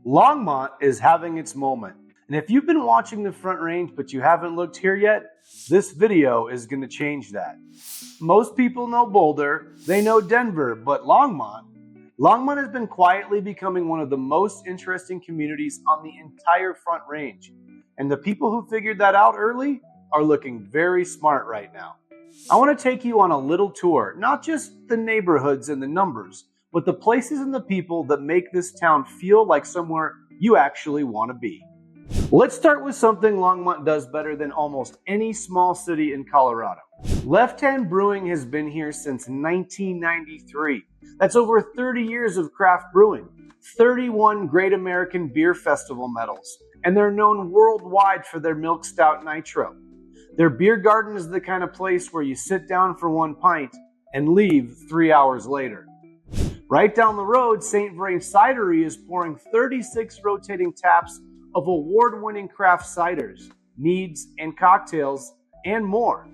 Longmont is having its moment. And if you've been watching the Front Range but you haven't looked here yet, this video is going to change that. Most people know Boulder, they know Denver, but Longmont has been quietly becoming one of the most interesting communities on the entire Front Range. And the people who figured that out early are looking very smart right now. I want to take you on a little tour, not just the neighborhoods and the numbers, but the places and the people that make this town feel like somewhere you actually want to be. Let's start with something Longmont does better than almost any small city in Colorado. Left Hand Brewing has been here since 1993. That's over 30 years of craft brewing, 31 Great American Beer Festival medals, and they're known worldwide for their Milk Stout Nitro. Their beer garden is the kind of place where you sit down for one pint and leave 3 hours later. Right down the road, St. Vrain Cidery is pouring 36 rotating taps of award-winning craft ciders, meads, and cocktails, and more.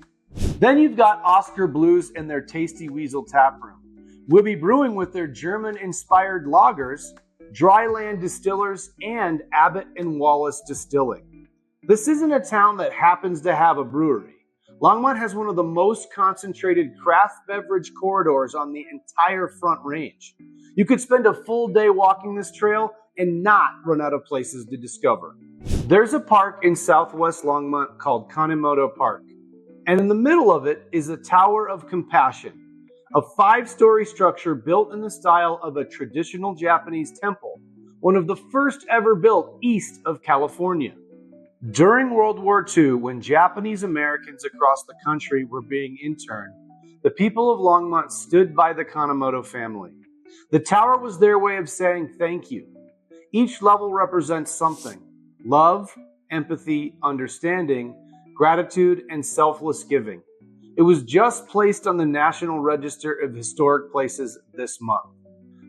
Then you've got Oscar Blues and their Tasty Weasel Tap Room, Wibby Brewing with their German-inspired lagers, Dryland Distillers, and Abbott and Wallace Distilling. This isn't a town that happens to have a brewery. Longmont has one of the most concentrated craft beverage corridors on the entire Front Range. You could spend a full day walking this trail and not run out of places to discover. There's a park in southwest Longmont called Kanemoto Park, and in the middle of it is a Tower of Compassion, a 5-story structure built in the style of a traditional Japanese temple, one of the first ever built east of California. During World War II, when Japanese Americans across the country were being interned, the people of Longmont stood by the Kanemoto family. The tower was their way of saying thank you. Each level represents something: love, empathy, understanding, gratitude, and selfless giving. It was just placed on the National Register of Historic Places this month.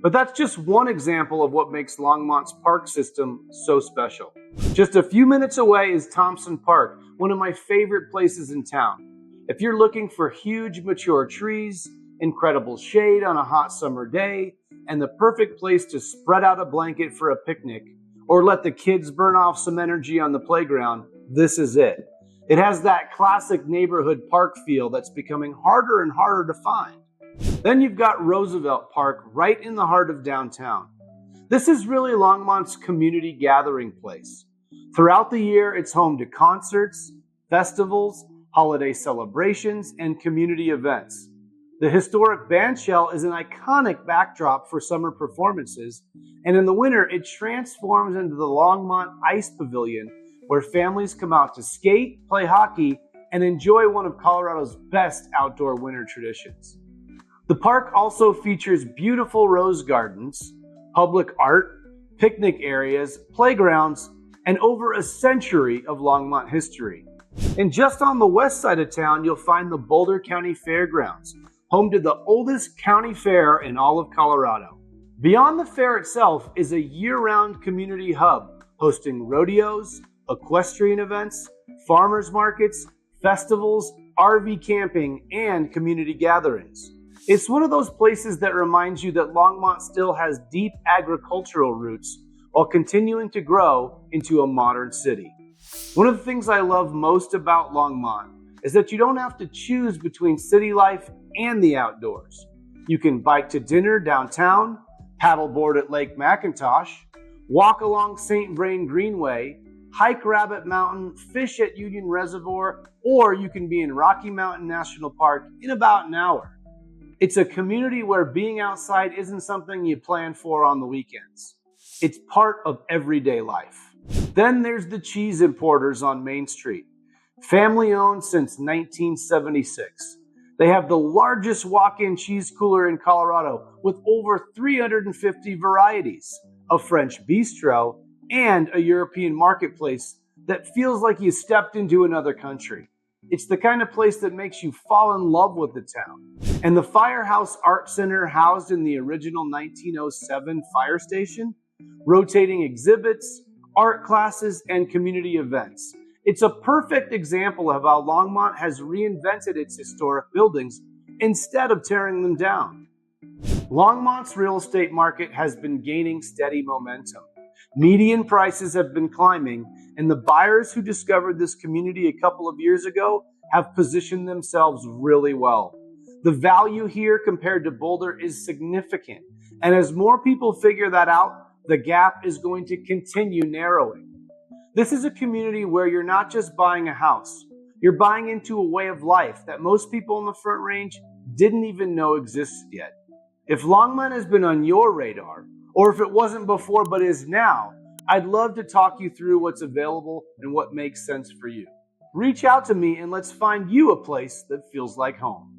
But that's just one example of what makes Longmont's park system so special. Just a few minutes away is Thompson Park, one of my favorite places in town. If you're looking for huge mature trees, incredible shade on a hot summer day, and the perfect place to spread out a blanket for a picnic, or let the kids burn off some energy on the playground, this is it. It has that classic neighborhood park feel that's becoming harder and harder to find. Then you've got Roosevelt Park right in the heart of downtown. This is really Longmont's community gathering place. Throughout the year, it's home to concerts, festivals, holiday celebrations, and community events. The historic bandshell is an iconic backdrop for summer performances, and in the winter, it transforms into the Longmont Ice Pavilion, where families come out to skate, play hockey, and enjoy one of Colorado's best outdoor winter traditions. The park also features beautiful rose gardens, public art, picnic areas, playgrounds, and over a century of Longmont history. And just on the west side of town, you'll find the Boulder County Fairgrounds, home to the oldest county fair in all of Colorado. Beyond the fair itself is a year-round community hub, hosting rodeos, equestrian events, farmers markets, festivals, RV camping, and community gatherings. It's one of those places that reminds you that Longmont still has deep agricultural roots while continuing to grow into a modern city. One of the things I love most about Longmont is that you don't have to choose between city life and the outdoors. You can bike to dinner downtown, paddleboard at Lake McIntosh, walk along St. Vrain Greenway, hike Rabbit Mountain, fish at Union Reservoir, or you can be in Rocky Mountain National Park in about an hour. It's a community where being outside isn't something you plan for on the weekends. It's part of everyday life. Then there's the Cheese Importers on Main Street. Family owned since 1976. They have the largest walk-in cheese cooler in Colorado with over 350 varieties, a French bistro, and a European marketplace that feels like you stepped into another country. It's the kind of place that makes you fall in love with the town. And the Firehouse Art Center, housed in the original 1907 fire station, rotating exhibits, art classes, and community events. It's a perfect example of how Longmont has reinvented its historic buildings instead of tearing them down. Longmont's real estate market has been gaining steady momentum. Median prices have been climbing, and the buyers who discovered this community a couple of years ago have positioned themselves really well. The value here compared to Boulder is significant, and as more people figure that out, the gap is going to continue narrowing. This is a community where you're not just buying a house, you're buying into a way of life that most people in the Front Range didn't even know existed yet. If Longmont has been on your radar, or if it wasn't before but is now, I'd love to talk you through what's available and what makes sense for you. Reach out to me and let's find you a place that feels like home.